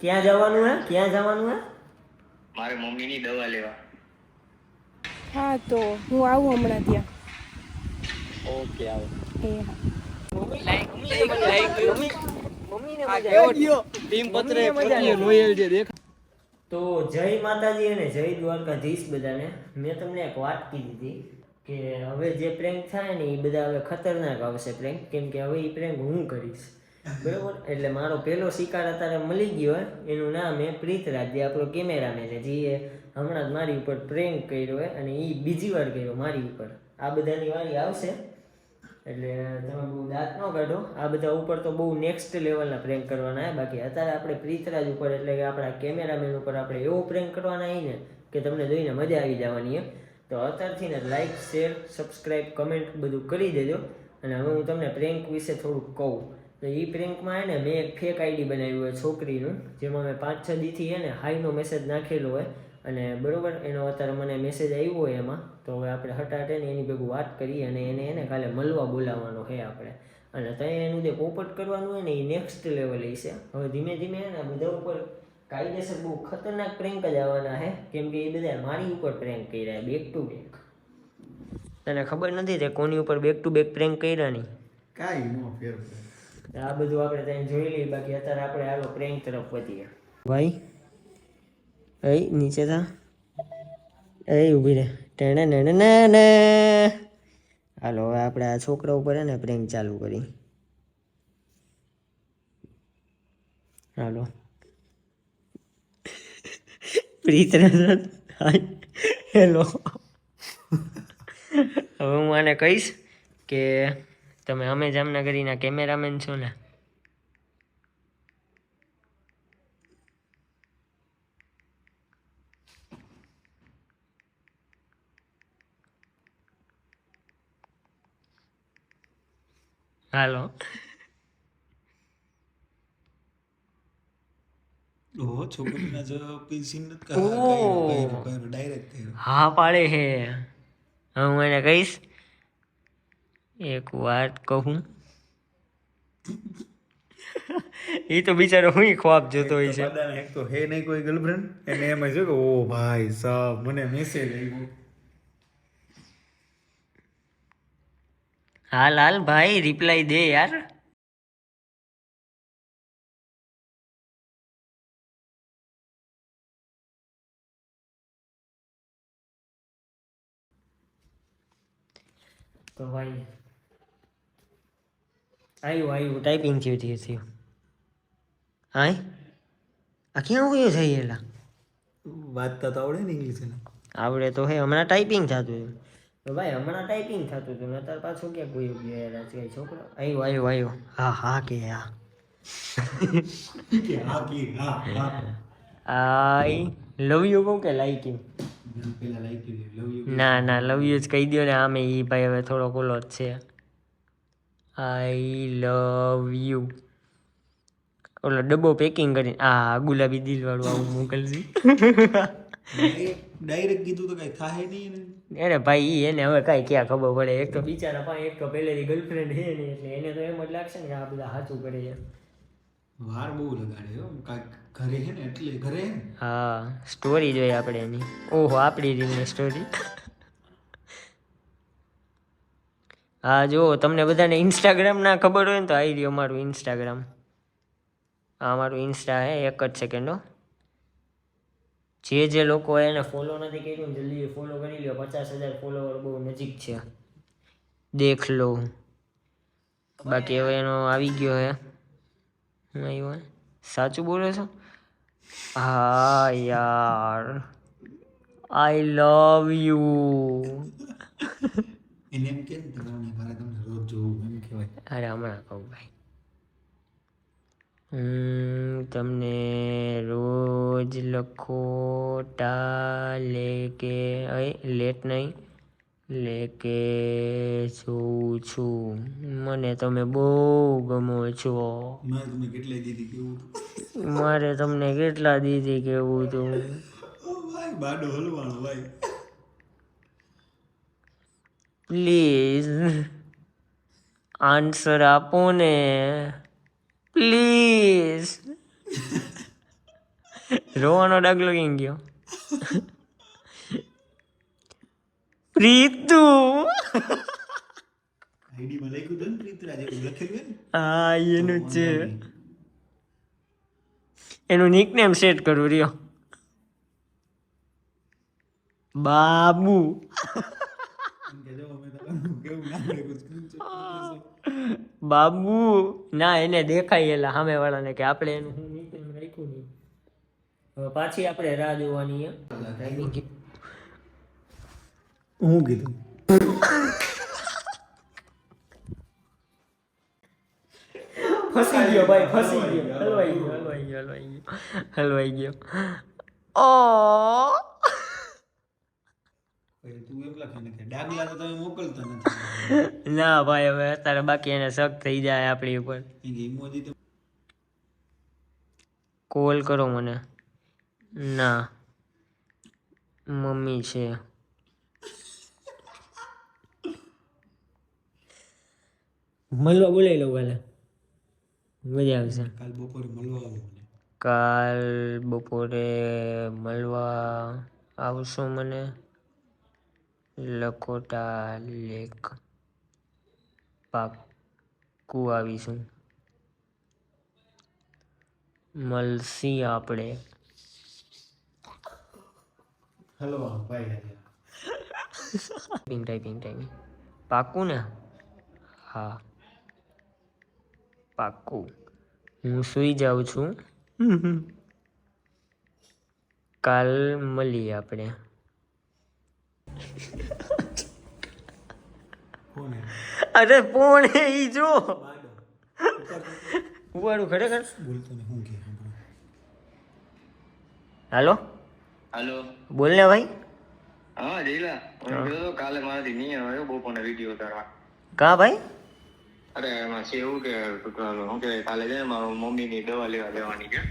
ક્યાં જવાનું હે? ક્યાં જવાનું હે? મારે મમ્મીની દવા લેવા. હા તો હું આવું હમણાં ત્યાં. ઓકે આવો. એ હા. તો જય માતાજી અને જય દ્વારકાધીશ બધાને. મેં તમને એક વાત કીધી હતી કે હવે જે પ્રેન્ક થાય ને એ બધા હવે ખતરનાક આવશે પ્રેન્ક, કેમ કે હવે એ પ્રેન્ક હું કરીશ, બરાબર? એટલે મારો પહેલો શિકાર અત્યારે મળી ગયો હોય, એનું નામ હે પ્રીતરાજ, જે આપણો કેમેરામેન છે, જે હમણાં જ મારી ઉપર પ્રેન્ક કર્યો હોય અને એ બીજી વાર કર્યો મારી ઉપર. આ બધાની વારી આવશે એટલે તમે બહુ દાંત ન કાઢો. આ બધા ઉપર તો બહુ નેક્સ્ટ લેવલના પ્રેન્ક કરવાના હોય. બાકી અત્યારે આપણે પ્રીતરાજ ઉપર એટલે કે આપણા કેમેરામેન ઉપર આપણે એવો પ્રેન્ક કરવાના હોય ને કે તમને જોઈને મજા આવી જવાની એમ. તો અત્યારથી ને લાઇક, શેર, સબસ્ક્રાઈબ, કમેન્ટ બધું કરી દેજો. અને હવે હું તમને પ્રેન્ક વિશે થોડુંક કહું. તો એ પ્રેન્કમાં ને મેં એક ફેક આઈડી બનાવ્યું હોય છોકરીનું, જેમાં મેં 5-6 દીથી ને હાઈનો મેસેજ નાખેલો હોય અને બરાબર એનો અત્યારે મને મેસેજ આવ્યો હોય એમાં. તો હવે આપણે હટાટે ને એની ભેગું વાત કરીએ અને એને કાલે મળવા બોલાવવાનો છે આપણે. અને ત્યાં એનું જે પોપટ કરવાનું હોય ને એ નેક્સ્ટ લેવલ છે. હવે ધીમે ધીમે ને બધા ઉપર કાયદેસર બહુ ખતરનાક પ્રેન્ક જ આવવાના છે, કેમ કે એ બધા મારી ઉપર પ્રેન્ક કર્યા બેક ટુ બેક. તને ખબર નથી તે કોની ઉપર બેક ટુ બેક પ્રેન્ક કર્યા નહીં? કાંઈ નો ફેર. આ બધું આપણે ત્યાં જોઈ લઈએ. બાકી અત્યારે આપણે હાલો પ્રેન્ક તરફ વધીએ. ભાઈ એ નીચે થા, એ ઊભી રહે. ટેણે ને ને હાલો હવે આપણે આ છોકરા ઉપર હે ને પ્રેન્ક ચાલુ કરી. હાલો પ્રીતરાજ, હાય, હેલો. હવે હું આને કહીશ કે તમે અમે જામનગરીના કેમેરામેન છો ને? હાલો. ઓહો, છોકરીના જવાબ સીન નથી ઓ કર્યો ડાયરેક્ટ કર્યો. હા પાડે હે. હવે હું એને કહીશ એક વાત કહું. એ તો બિચારો હું ખ્વાબ જોતો હોય છે. એક તો હે નહીં કોઈ ગર્લફ્રેન્ડ, એને એમ જ કે ઓ ભાઈ સાહેબ મને મેસેજ આવ્યો. હાલ હાલ ભાઈ રિપ્લાય દે યાર. તો ભાઈ આવ્યું ટાઈપિંગ થયું. હાય આ ક્યાં ગયો છે એલા? વાંચતા તો આવડે ને ઇંગ્લિશ એને. આવડે તો હે, હમણાં ટાઈપિંગ થતું હતું. તો ભાઈ હમણાં ટાઈપિંગ થતું હતું ને અત્યારે પાછું ક્યાં કોઈ ગયો યાર? આજકાલ છોકરો આવ્યો. હા હા કે હા. હા કી હા હા. આઈ લવ યુ કહું કે લાઈક યુ? પેલા લાઈક યુ લવ યુ. ના લવ યુ જ કહી દો ને. આમે એ ભાઈ હવે થોડો ઓલો જ છે. આઈ લવ યુ. ઓલો ડબ્બો પેકિંગ કરીને આ ગુલાબી દિલ વાળું આવું મોકલજી. ડાયરેક્ટ કીધું તો કઈ થાય નહીં ને. અરે ભાઈ એને હવે કાંઈ ક્યાં ખબર પડે. એક તો બિચારા પાસે એક તો પહેલેથી ગર્લફ્રેન્ડ છે નહીં, એટલે એને તો એમ જ લાગશે ને કે આ બધા સાચું કરે છે. વાર બહુ લગાડે હો. કાંઈક ઘરે છે ને એટલે ઘરે હે ને. હા સ્ટોરી જોઈએ આપણે એની. ઓહો આપણી રીલની સ્ટોરી. હા જો તમને બધાને ઇન્સ્ટાગ્રામ ના ખબર હોય ને તો આવી રહ્યો અમારું ઇન્સ્ટાગ્રામ. આ અમારું ઇન્સ્ટા હે, એક જ સેકન્ડો. જે લોકો એને ફોલો નથી કર્યું ને જલ્દી ફોલો કરી લ્યો. 50,000 ફોલોવર બહુ નજીક છે, દેખ લો. બાકી હવે એનો આવી ગયો હે. હું આવ્યો હે? સાચું બોલો છો? હા યાર આઈ લવ યુ. એને એમ કે ને તમને મારે તમને રોજ જોવું એમ કહેવાય. અરે હમણાં કહું ભાઈ. તમને રોજ લખોટા લેકે લેટ નહીં લેકે જોઉં છું. મને તમે બહુ ગમો છો. મારે તમને કેટલાય દીધી કેવું મારે તમને કેટલા દીધી કેવું હતું. ભાઈ બાડો હલવાણો ભાઈ. પ્લીઝ આન્સર આપો ને પ્લીઝ. રોવાનો ડાગલો કેમ ગયો? પ્રીતુ. આઈડી માં લખ્યું હતું ને પ્રીતરાજ એવું લખેલું ને. હા એનું જ છે. એનું નિકનેમ સેટ કરું રહ્યો. બાબુ. કે જો અમે તો કેવું નામ લખ્યું સ્ક્રીનશોટ. બાબુ ના એને દેખાય એલા સામે વાળાને કે આપણે એનું હું નિકનેમ રાખ્યું નહીં. હવે પાછી આપણે રાહ જોવાની છે. હું કીધું ફસી ગયો ભાઈ, ફસી ગયો. હલવાઈ ગયો. ઓ તું એમ લખીને કે ડાગલા તો તમે મોકલતા નથી. ના ભાઈ હવે અત્યારે બાકી એને શક થઈ જાય આપણી ઉપર. ઇમોજી તો કોલ કરો મને. ના મમ્મી છે. મળવા બોલાવી લઉં કાલે, મજા આવશે. કાલ બપોરે મળવા આવો મને. કાલ બપોરે મળવા આવશો મને? લખોટા લેક પાક્કું આવીશું. મળશી આપણે. હલવા ભાઈ ટાઈપિંગ પાક્કું ને? હા પાક્કું. હું સૂઈ જાઉં છું. કાલ મળીએ આપણે. કોને અરે ફોન ઈ જો ઉવાડું ખરેખર. બોલતો ને હું કે હાલો હાલો. બોલ ને ભાઈ. હા જયલા, હું કીધું તો કાલે મારાથી નહીં આવ્યો બપોરનો વિડીયો ઉતારવા. કા ભાઈ? અરે એમાં છે એવું કે શું કે કાલે છે ને મારા મમ્મીની દવા લેવા જવાની છે.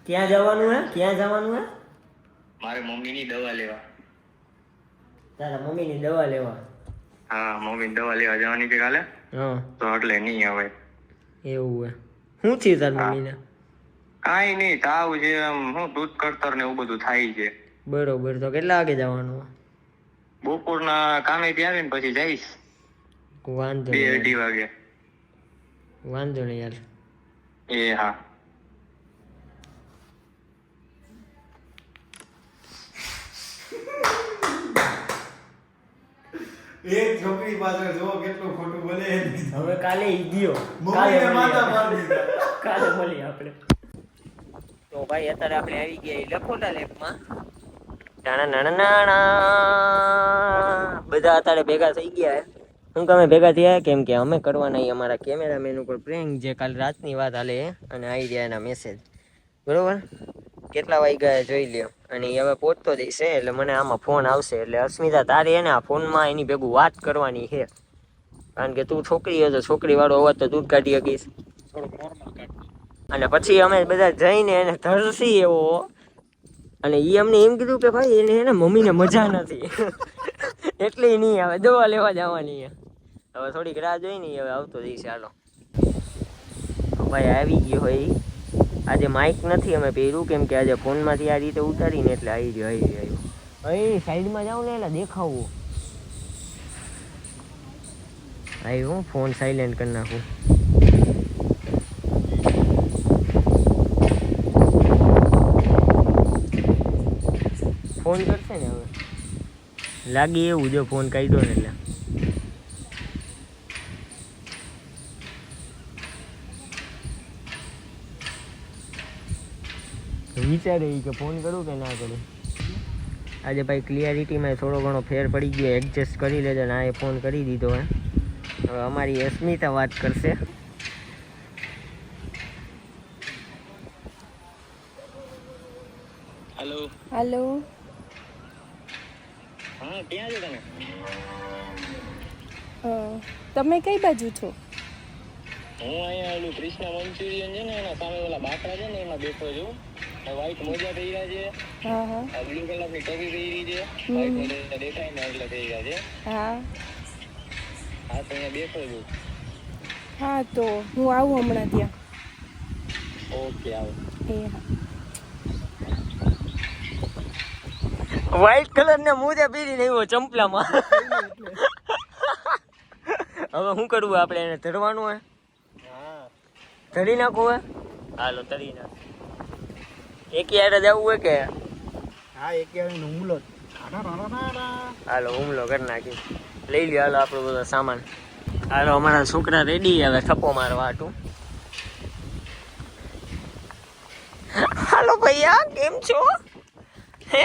ક્યાં જવાનું હે? ક્યાં જવાનું હે? મારે મમ્મીની દવા લેવા. તારા મમ્મીની દવા લેવા? હા મમ્મીની દવા લેવા જવાની છે કાલે, હા તો એટલે નહીં આવે. એવું હે? શું થયું તાર મમ્મીને? કાંઈ નહીં, તાવ છે, આમ શું દૂધ કડતર ને એવું બધું થાય છે. બરોબર. તો કેટલા વાગે જવાનું? બપોરના કામેથી આવીને પછી જઈશ વાંધો 2-2:30 વાગે. વાંધો નહીં યાર. એ હા. એક છોકરી પાછળ જો કેટલું ખોટું બોલે. હવે કાલે ઈ ગયો. મમ્મીને માથા મારી દીધા. કાલે મળીએ આપણે. તો ભાઈ અત્યારે આપણે આવી ગયા લખોટા લેકમાં. બધા અત્યારે ભેગા થઈ ગયા હે. શું કામે ભેગા થયા? કેમ કે અમે કરવાના અમારા કેમેરામેન ઉપર પ્રેન્ક, જે કાલ રાતની વાત હાલે અને આવી રહ્યા એના મેસેજ. બરોબર? કેટલા વાગ્યા જોઈ લ્યો. અને એ હવે પહોંચતો જઈશે એટલે મને આમાં ફોન આવશે. એટલે અસ્મિતા તારે એને આ ફોનમાં એની ભેગું વાત કરવાની છે, કારણ કે તું છોકરી હોય તો છોકરી વાળો અવાજ તો તું જ કાઢી શકીશ. અને પછી અમે બધા જઈને એને ધરસી એવો. અને એ અમને એમ કીધું કે ભાઈ એને મમ્મીને મજા નથી એટલે નહીં આવે, દવા લેવા જવાની. હવે થોડીક રાહ જોઈ ને હવે આવતો જઈશ. હાલો ભાઈ આવી ગયો હોય. આજે માઇક નથી અમે પહેર્યું, કેમ કે આજે ફોનમાંથી આ રીતે ઉતારીને એટલે આવી રહ્યો. અહીં સાઈડમાં જાઉં ને એટલે દેખાવું. આવ્યું, ફોન સાયલેન્ટ કરી નાખું. ફોન કરશે ને હવે, લાગી એવું જો ફોન કાઢ્યો ને એટલે. વિચારે કે ફોન કરું કે ના કરું. આજે ભાઈ ક્લિયરિટીમાં થોડો ઘણો ફેર પડી ગયો, એડજસ્ટ કરી લેજો ને. આ એ ફોન કરી દીધો હે. હવે અમારી અસ્મિતા વાત કરશે. હેલો. હાલો. હા ક્યાં છો તમે? તમે કઈ બાજુ છો? હું અહીંયા ઓલું કૃષ્ણા મંચુરિયન છે ને એના સામે ઓલા બાકડા છે ને એમાં બેઠો છું. વ્હાઈટ મોજા પહેર્યા છે, હા હા બ્લુ કલરની ટોપી પહેરી છે, વ્હાઈટ મોજા દેખાય ને એટલે પહેર્યા છે. હા હા તો અહીંયા બેઠો છું. હા તો હું આવું હમણાં ત્યાં. ઓકે આવો. એ હા. વ્હાઈટ કલર ને મોજા પહેરીને આવ્યો ચંપલામાં. હવે શું કરવું આપણે એને ધરવાનું હે? હા ધરી નાખવું હે? હાલો ધરી નાખ. એક યાર જ આવવું હોય કે? હા એક યાર હુમલો હાલો હુમલો કરી નાખી. લઈ લ્યો હાલો આપણો બધો સામાન. હાલો અમારા છોકરા રેડી હવે થપ્પો મારવા હાટું. હાલો ભૈયા કેમ છો? હે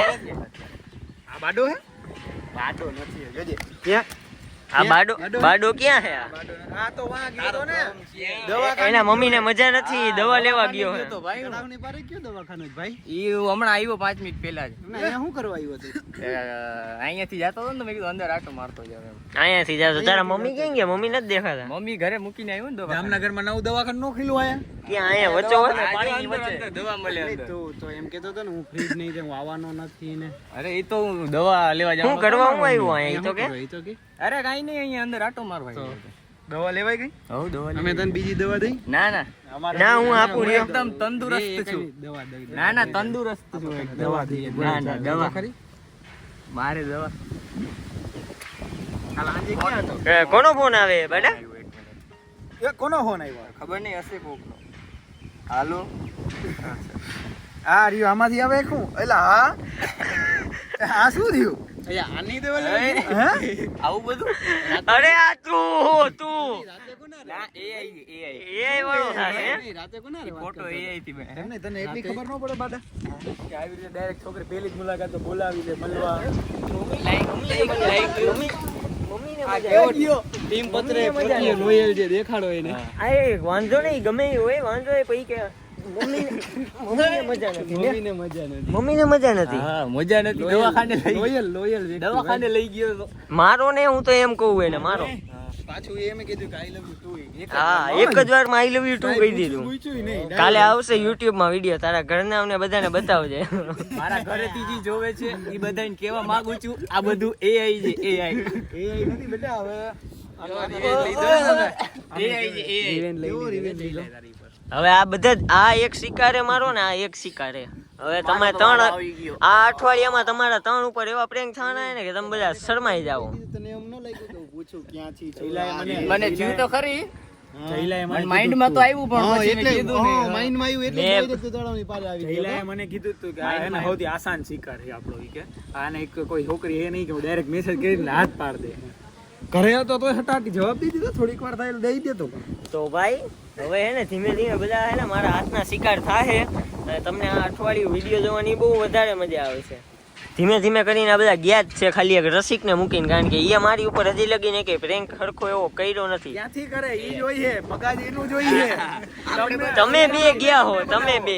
આ બાડો હે? બાડો નથી જોજે ક્યાં આ બાડો ક્યાં હે? આ તો વાં ગયો તો ને એના મમ્મી ને મજા નથી, દવા લેવા ગયો હે. દવાખાને પારે કયો દવાખાને ભાઈ? ઈ હમણાં આવ્યો 5 મિનિટ પહેલા જ. અહીંયા શું કરવા આવ્યો તું? અહીંયાથી જતો હતો ને તો મેં કીધું અંદર આટો મારતો જાવ એમ. અહીંયાથી જાતો. તારા મમ્મી ક્યાં ગયા? મમ્મી નથી દેખાતા. મમ્મી ઘરે મૂકીને આવ્યો ને દવા. જામનગરમાં નવું દવાખાનું નો ખીલું આયા? ક્યાં? અહીંયા વચ્ચો પાણીની વચ્ચે દવા મળે અંદર. તો એમ કેતો તો ને હું ફ્રીજ નહીં હું આવવાનો નથી ને. અરે ઈ તો હું દવા લેવા જાઉં. શું કરવા હું આવ્યો અહીંયા? ઈ તો કે એ તો કે અરે કાઈ નહીં અહીંયા અંદર આટો મારવા આવ્યો. દવા લેવાય ગઈ? હવ દવા અમે તને બીજી દવા દઈ? ના ના ના હું આપું હું રહ્યો. એકદમ તંદુરસ્ત છું. દવા દઈ ના ના તંદુરસ્ત છું એકદમ. દવા દઈએ. ના ના દવા ખરી? મારે દવા કાલ આજે ક્યાં હતો? કોનો ફોન આવે બેટા? એ કોનો ફોન આવ્યો? ખબર નહીં હશે કોકનો. હાલો આ રહ્યો આમાંથી આવે શું? એલા હા આ શું થયું? અહીંયા આની દવા લેવી? હે? આવું બધું અરે આ તું ના AI એ વાળો થાય હે? રાતે કોના રે વાત ફોટો કરતો? AI થી બને. એમ નહીં, તને એટલી ખબર ન પડે બાડા? કે આવી રીતે ડાયરેક્ટ છોકરી પહેલી જ મુલાકાત તો બોલાવી દે મળવા. મમ્મીને આ મજા કેવો આવે. ગયો ટીમ પત્રે પોતીએ લોયલ જે દેખાડો એને. આ એ વાંધો નહીં, ગમે એ હોય વાંધો એ પછી કે મમ્મીને મજા નથી લે. મમ્મીને મજા નથી. મમ્મીને મજા નથી. હા મજા નથી. દવાખાને લઈ લોયલ દવાખાને લઈ ગયો તો. મારો ને હું તો એમ કહું એને મારો. પાછું એમ કીધું કે આઈ લવ યુ ટુ. હા એક જ વાર માં આઈ લવ યુ ટુ કહી દીધું. કાલે આવશે યુટ્યુબ માં વિડીયો. તારા ઘરના ને બધાને બતાવજે. મારા ઘરેથી જે જોવે છે એ બધાને કહેવા માંગુ છું આ બધું AI છે AI. એ નથી બેટા હવે હવે આ બધા આ એક શિકારે મારો ને આ એક શિકારે. હવે તમે ત્રણ આ અઠવાડિયામાં તમારા ત્રણ ઉપર એવા પ્રેન્ક થવાના ને કે તમે બધા શરમાઈ જાઓ. તને એમ ન લાગ્યું કે હું પૂછું ક્યાંથી છો? મને જીવ તો ખરી જયલાએ મને માઇન્ડ માં તો આવ્યું પણ પછી મેં કીધું ને માઇન્ડ માં આવ્યું એટલે મેં- ડાયરેક્ટ તળાવની પાર આવી ગયો. જયલાએ મને કીધું હતું કે આ એને સૌથી આસાન શિકાર છે આપણો ઈ કે આને એક કોઈ છોકરી એ નહીં કે ડાયરેક્ટ મેસેજ કરીને હાથ પાડ દે. ઘરે હતો તો હટાટી જવાબ દઈ દીધો, થોડીક વાર થાય દઈ દેતો. તો ભાઈ હવે હે ને ધીમે ધીમે બધા હે ને મારા હાથના શિકાર થાહે અને તમને આ અઠવાડિયું વિડીયો જોવાની બહુ વધારે મજા આવે છે. ધીમે ધીમે કરીને આ બધા ગયા જ છે ખાલી એક રસિકને મૂકીને, કારણ કે એ મારી ઉપર હજી લગીને કે પ્રેન્ક હરખો એવો કર્યો નથી. ક્યાંથી કરે ઈ જોઈએ મગાજ એનું જોઈએ. તમે બે ગયા હો, તમે બે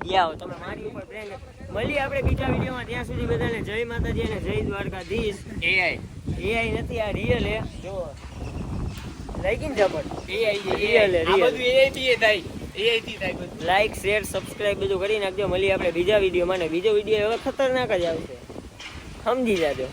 ગયા હો, તમે મારી ઉપર પ્રેન્ક. મળીએ આપણે બીજા વિડીયોમાં. ત્યાં સુધી બધાને જય માતાજી અને જય દ્વારકાધીશ. AI નથી આ રિયલ હે. જો લાઈક ઇન જબર AI Real, આ real. બધું AI થી થાય AI થી થાય બધું. લાઈક શેર સબસ્ક્રાઇબ બધું કરી નાખજો. મળીએ આપણે બીજા વિડીયોમાં ને બીજો વિડીયો હવે ખતરનાક જ આવશે, સમજી જાજો.